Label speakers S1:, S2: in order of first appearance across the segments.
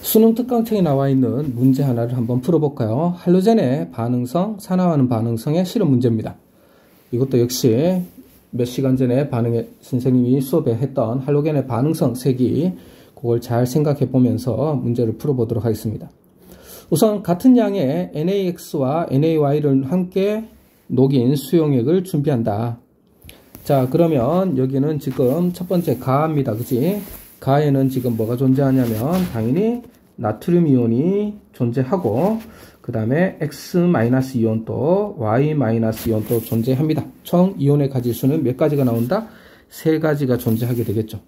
S1: 수능 특강책에 나와 있는 문제 하나를 한번 풀어볼까요? 할로젠의 반응성, 산화하는 반응성의 실험 문제입니다. 이것도 역시 몇 시간 전에 선생님이 수업에 했던 할로겐의 반응성 세기, 그걸 잘 생각해 보면서 문제를 풀어보도록 하겠습니다. 우선 같은 양의 NaX와 NaY를 함께 녹인 수용액을 준비한다. 자, 그러면 여기는 지금 첫 번째 가입니다. 그치? 가에는 지금 뭐가 존재하냐면 당연히 나트륨 이온이 존재하고 그 다음에 X- 이온도 Y- 이온도 존재합니다. 총 이온의 가지수는 몇 가지가 나온다? 3가지가 존재하게 되겠죠.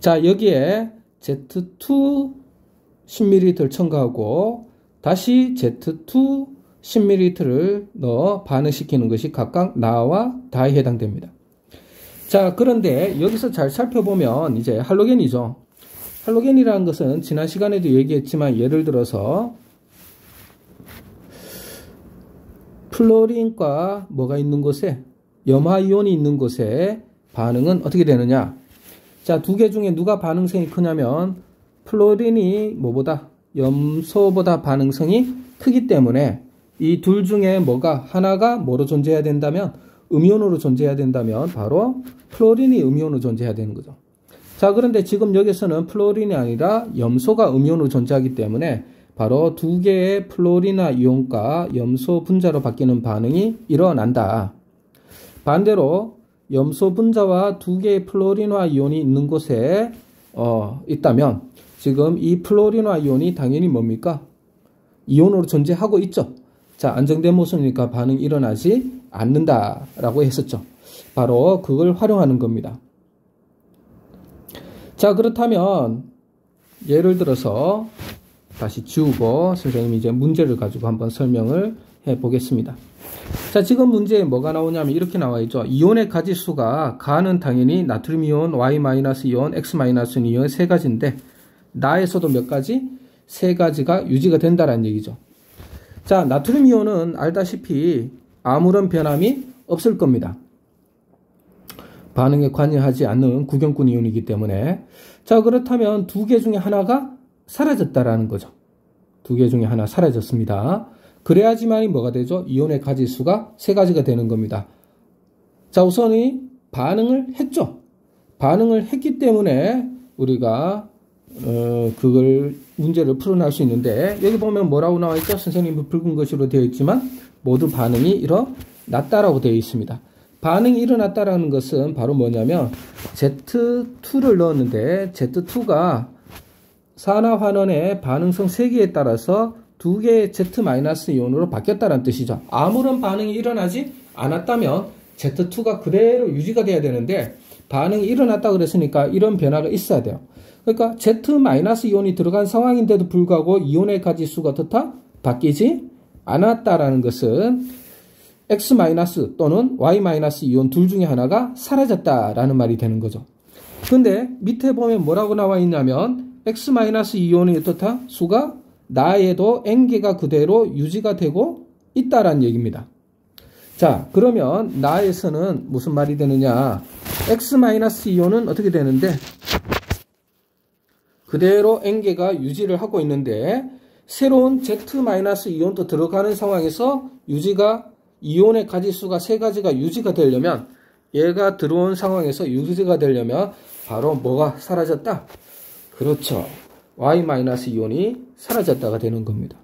S1: 자, 여기에 Z2 10ml 첨가하고 다시 Z2 10ml를 넣어 반응시키는 것이 각각 나와 다에 해당됩니다. 자, 그런데 여기서 잘 살펴보면 이제 할로겐이죠. 할로겐이라는 것은 지난 시간에도 얘기했지만 예를 들어서 플로린과 뭐가 있는 곳에 염화이온이 있는 곳에 반응은 어떻게 되느냐. 자, 두 개 중에 누가 반응성이 크냐면 플로린이 뭐보다 염소보다 반응성이 크기 때문에 이 둘 중에 뭐가 하나가 뭐로 존재해야 된다면 음이온으로 존재해야 된다면 바로 플로린이 음이온으로 존재해야 되는 거죠. 자, 그런데 지금 여기서는 플로린이 아니라 염소가 음이온으로 존재하기 때문에 바로 두 개의 플로리나 이온과 염소 분자로 바뀌는 반응이 일어난다. 반대로 염소 분자와 두 개의 플로리나 이온이 있는 곳에 있다면 지금 이 플로리나 이온이 당연히 뭡니까? 이온으로 존재하고 있죠. 자, 안정된 모습이니까 반응이 일어나지 않는다라고 했었죠. 바로 그걸 활용하는 겁니다. 자, 그렇다면 예를 들어서 다시 지우고 선생님이 이제 문제를 가지고 한번 설명을 해 보겠습니다. 자, 지금 문제에 뭐가 나오냐면 이렇게 나와 있죠. 이온의 가지수가 가는 당연히 나트륨 이온, Y-이온, X-이온 3가지인데 나에서도 몇 가지? 3가지가 유지가 된다는 얘기죠. 자, 나트륨 이온은 알다시피 아무런 변함이 없을 겁니다. 반응에 관여하지 않는 구경꾼 이온이기 때문에. 자, 그렇다면 두 개 중에 하나가 사라졌다라는 거죠. 두 개 중에 하나 사라졌습니다. 그래야지만이 뭐가 되죠? 이온의 가지수가 3가지가 되는 겁니다. 자, 우선이 반응을 했죠. 반응을 했기 때문에 우리가 그걸 문제를 풀어낼 수 있는데 여기 보면 뭐라고 나와 있죠? 선생님이 붉은 것으로 되어 있지만 모두 반응이 일어났다라고 되어 있습니다. 반응이 일어났다라는 것은 바로 뭐냐면 Z2를 넣었는데 Z2가 산화환원의 반응성 세기에 따라서 두 개의 Z-이온으로 바뀌었다는 뜻이죠. 아무런 반응이 일어나지 않았다면 Z2가 그대로 유지가 돼야 되는데 반응이 일어났다 그랬으니까 이런 변화가 있어야 돼요. 그러니까 Z-이온이 들어간 상황인데도 불구하고 이온의 가지수가 어떻다? 바뀌지 않았다라는 것은 X- 또는 Y- 이온 둘 중에 하나가 사라졌다라는 말이 되는 거죠. 근데 밑에 보면 뭐라고 나와 있냐면 X- 이온이 어떻다? 수가 나에도 N개가 그대로 유지가 되고 있다라는 얘기입니다. 자, 그러면 나에서는 무슨 말이 되느냐? X- 이온은 어떻게 되는데? 그대로 N개가 유지를 하고 있는데 새로운 Z- 이온도 들어가는 상황에서 이온의 가지수가 3가지가 유지가 되려면 얘가 들어온 상황에서 유지가 되려면 바로 뭐가 사라졌다? 그렇죠. Y-이온이 사라졌다가 되는 겁니다.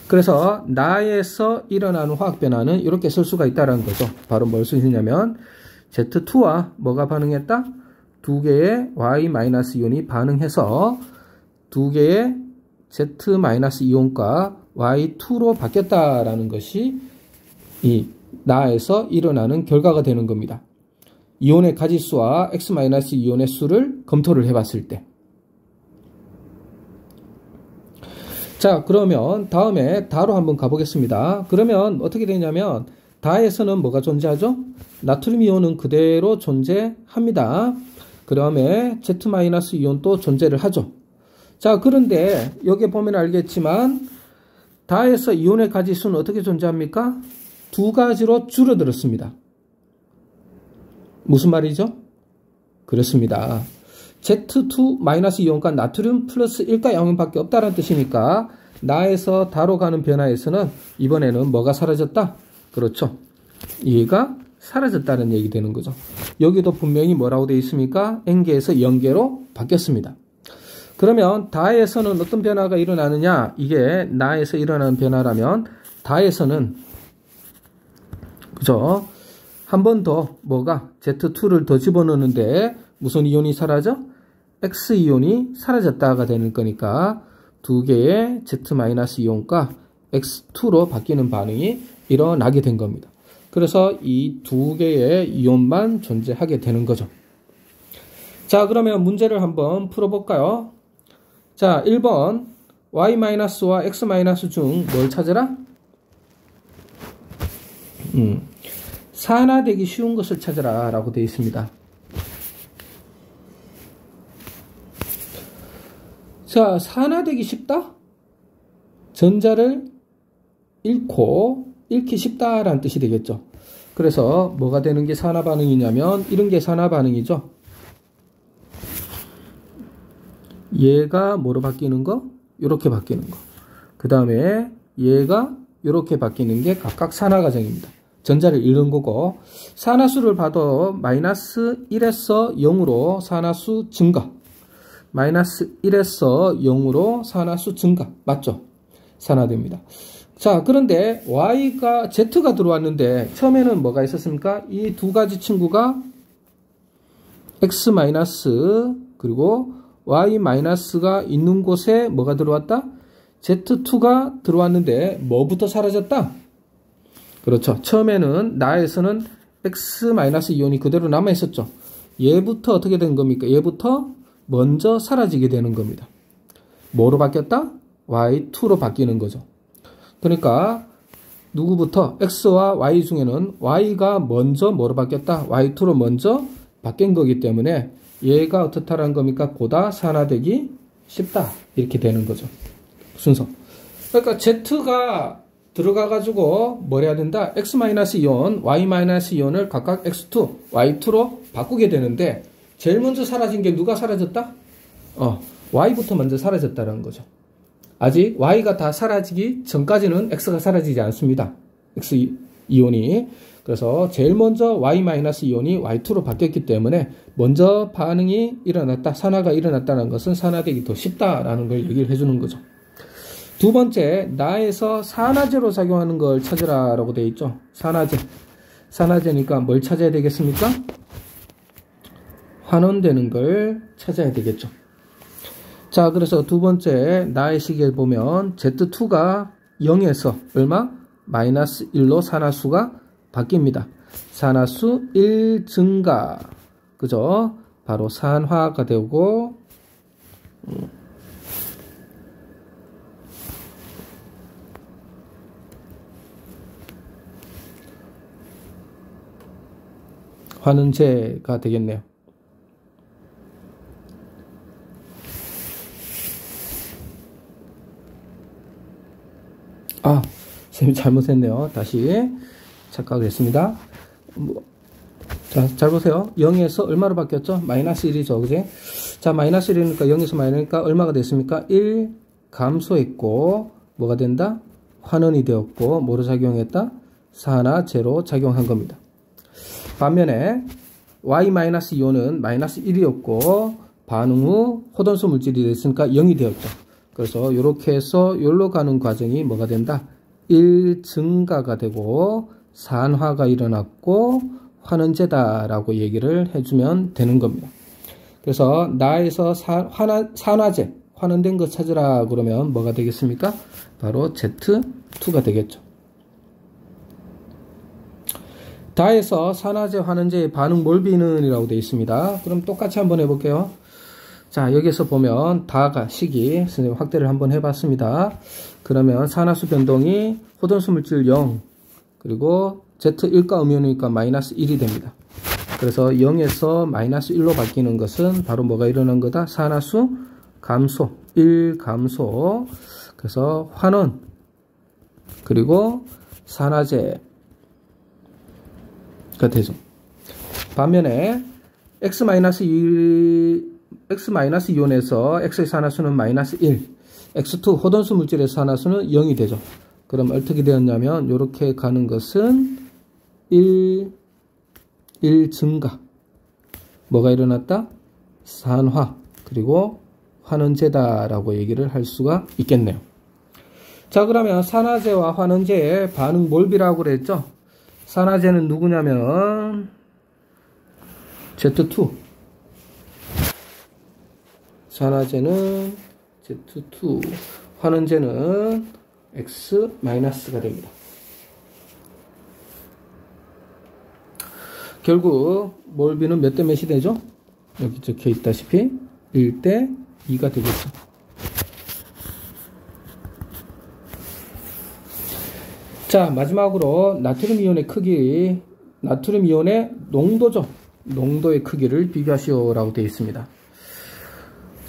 S1: 그래서 나에서 일어나는 화학 변화는 이렇게 쓸 수가 있다는 거죠. 바로 뭘 쓰시냐면 Z2와 뭐가 반응했다? 두 개의 Y-이온이 반응해서 두 개의 Z-이온과 Y2로 바뀌었다라는 것이 이 나에서 일어나는 결과가 되는 겁니다. 이온의 가지수와 X-이온의 수를 검토를 해봤을 때. 자, 그러면 다음에 다로 한번 가보겠습니다. 그러면 어떻게 되냐면 다에서는 뭐가 존재하죠? 나트륨 이온은 그대로 존재합니다. 그 다음에 Z-이온도 존재를 하죠. 자, 그런데 여기 보면 알겠지만 다에서 이온의 가지수는 어떻게 존재합니까? 2가지로 줄어들었습니다. 무슨 말이죠? 그렇습니다. Z2-이온과 나트륨 플러스 1가 0밖에 없다는 뜻이니까 나에서 다로 가는 변화에서는 이번에는 뭐가 사라졌다? 그렇죠. 얘가 사라졌다는 얘기 되는 거죠. 여기도 분명히 뭐라고 되어 있습니까? N개에서 0개로 바뀌었습니다. 그러면 다에서는 어떤 변화가 일어나느냐? 이게 나에서 일어나는 변화라면 다에서는 그죠? 한 번 더 뭐가 Z2를 더 집어넣는데 무슨 이온이 사라져? X이온이 사라졌다가 되는 거니까 두 개의 Z-이온과 X2로 바뀌는 반응이 일어나게 된 겁니다. 그래서 이 두 개의 이온만 존재하게 되는 거죠. 자, 그러면 문제를 한번 풀어볼까요? 자, 1번 Y-와 X- 중 뭘 찾으라? 산화되기 쉬운 것을 찾으라 라고 되어 있습니다. 자, 산화되기 쉽다? 전자를 잃기 쉽다라는 뜻이 되겠죠. 그래서 뭐가 되는 게 산화 반응이냐면 이런 게 산화 반응이죠. 얘가 뭐로 바뀌는 거? 이렇게 바뀌는 거. 그 다음에 얘가 이렇게 바뀌는 게 각각 산화 과정입니다. 전자를 잃는 거고 산화수를 봐도 마이너스 1에서 0으로 산화수 증가, 마이너스 1에서 0으로 산화수 증가 맞죠? 산화됩니다. 자, 그런데 Y가 Z가 들어왔는데 처음에는 뭐가 있었습니까? 이 두 가지 친구가 X- 그리고 Y-가 있는 곳에 뭐가 들어왔다? Z2가 들어왔는데 뭐부터 사라졌다? 그렇죠. 처음에는 나에서는 X-이온이 그대로 남아 있었죠. 얘부터 어떻게 된 겁니까? 얘부터 먼저 사라지게 되는 겁니다. 뭐로 바뀌었다? Y2로 바뀌는 거죠. 그러니까 누구부터? X와 Y 중에는 Y가 먼저 뭐로 바뀌었다? Y2로 먼저 바뀐 거기 때문에 얘가 어떻다라는 겁니까? 보다 산화되기 쉽다. 이렇게 되는 거죠. 순서. 그러니까 Z가 들어가가지고 뭘 해야 된다? X-이온, Y-이온을 각각 X2, Y2로 바꾸게 되는데 제일 먼저 사라진 게 누가 사라졌다? Y부터 먼저 사라졌다는 거죠. 아직 Y가 다 사라지기 전까지는 X가 사라지지 않습니다. X-이온이. 그래서 제일 먼저 Y-이온이 Y2로 바뀌었기 때문에 먼저 반응이 일어났다, 산화가 일어났다는 것은 산화되기 더 쉽다라는 걸 얘기를 해주는 거죠. 두 번째, 나에서 산화제로 작용하는 걸 찾으라 라고 되어 있죠. 산화제. 산화제니까 뭘 찾아야 되겠습니까? 환원되는 걸 찾아야 되겠죠. 자, 그래서 두 번째, 나의 시계를 보면 Z2가 0에서 얼마? 마이너스 1로 산화수가 바뀝니다. 산화수 1 증가. 그죠? 바로 산화가 되고, 환원제가 되겠네요. 쌤이 잘못했네요. 다시 착각을 했습니다. 자, 잘 보세요. 0에서 얼마로 바뀌었죠? 마이너스 1이죠. 그지? 자, 마이너스 1이니까 0에서 마이너스니까 얼마가 됐습니까? 1 감소했고, 뭐가 된다? 환원이 되었고, 뭐로 작용했다? 산화제로 작용한 겁니다. 반면에 Y-이온은 마이너스 1이었고 반응 후 호돈수 물질이 됐으니까 0이 되었죠. 그래서 이렇게 해서 여기로 가는 과정이 뭐가 된다? 1 증가가 되고 산화가 일어났고 환원제다라고 얘기를 해주면 되는 겁니다. 그래서 나에서 산화제, 환원된 거 찾으라 그러면 뭐가 되겠습니까? 바로 Z2가 되겠죠. 다에서 산화제, 환원제의 반응 몰비는 이라고 되어 있습니다. 그럼 똑같이 한번 해볼게요. 자, 여기서 보면 다가 식이 선생님 확대를 한번 해봤습니다. 그러면 산화수 변동이 호돈수 물질 0 그리고 Z1가 음이온이니까 마이너스 1이 됩니다. 그래서 0에서 마이너스 1로 바뀌는 것은 바로 뭐가 일어난 거다? 산화수 감소, 1 감소. 그래서 환원 그리고 산화제 가 되죠. 반면에 X-이온에서 X의 산화수는 -1, X2 호돈수 물질의 산화수는 0이 되죠. 그럼 어떻게 되었냐면 이렇게 가는 것은 1 증가. 뭐가 일어났다? 산화, 그리고 환원제다라고 얘기를 할 수가 있겠네요. 자, 그러면 산화제와 환원제의 반응 몰비라고 그랬죠. 산화제는 누구냐면 Z2. 산화제는 Z2, 환원제는 X-가 됩니다. 결국 몰비는 몇 대 몇이 되죠? 여기 적혀 있다시피 1대 2가 되겠죠. 자, 마지막으로 나트륨 이온의 크기, 나트륨 이온의 농도죠. 농도의 크기를 비교하시오라고 되어 있습니다.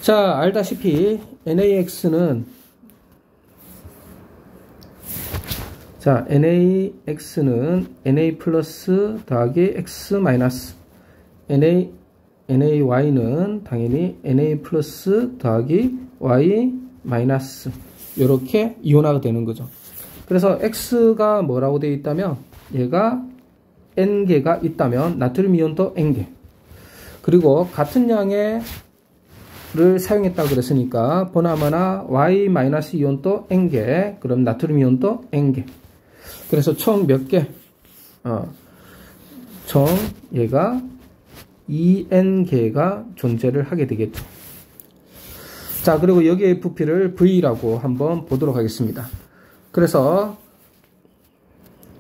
S1: 자, 알다시피 NaX는 Na 플러스 더하기 X 마이너스, NaY는 당연히 Na 플러스 더하기 Y 마이너스, 이렇게 이온화가 되는 거죠. 그래서 X가 뭐라고 되어 있다면, 얘가 N개가 있다면 나트륨 이온도 N개, 그리고 같은 양의 를 사용했다고 그랬으니까 보나마나 Y- 이온도 N개, 그럼 나트륨 이온도 N개. 그래서 총 몇 개? 총 얘가 2N개가 존재를 하게 되겠죠. 자, 그리고 여기의 부피를 V라고 한번 보도록 하겠습니다. 그래서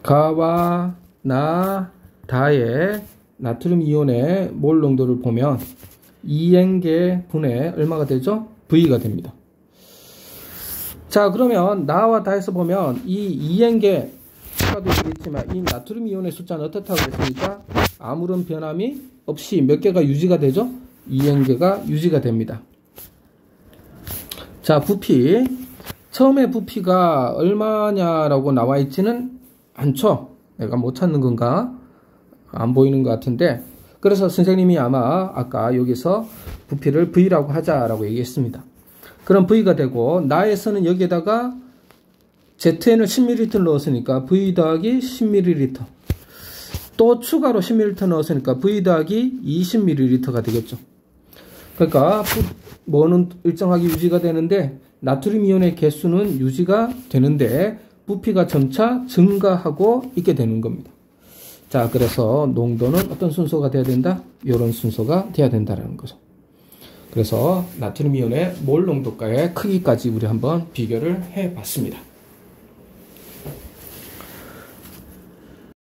S1: 가와 나, 다의 나트륨 이온의 몰 농도를 보면 2N개 분의 얼마가 되죠? V가 됩니다. 자, 그러면 나와 다에서 보면 이 2N개 아까도 얘기했지만 이 나트륨 이온의 숫자는 어떻다고 했습니까? 아무런 변함이 없이 몇 개가 유지가 되죠? 2N개가 유지가 됩니다. 자, 부피. 처음에 부피가 얼마냐라고 나와 있지는 않죠? 내가 못 찾는 건가? 안 보이는 것 같은데, 그래서 선생님이 아마 아까 여기서 부피를 V라고 하자라고 얘기했습니다. 그럼 V가 되고, 나에서는 여기에다가 ZN을 10ml 넣었으니까 V 더하기 10ml. 또 추가로 10ml 넣었으니까 V 더하기 20ml가 되겠죠. 그러니까 뭐는 일정하게 유지가 되는데 나트륨 이온의 개수는 유지가 되는데 부피가 점차 증가하고 있게 되는 겁니다. 자, 그래서 농도는 어떤 순서가 돼야 된다? 이런 순서가 돼야 된다는 거죠. 그래서 나트륨 이온의 몰 농도가의 크기까지 우리 한번 비교를 해 봤습니다.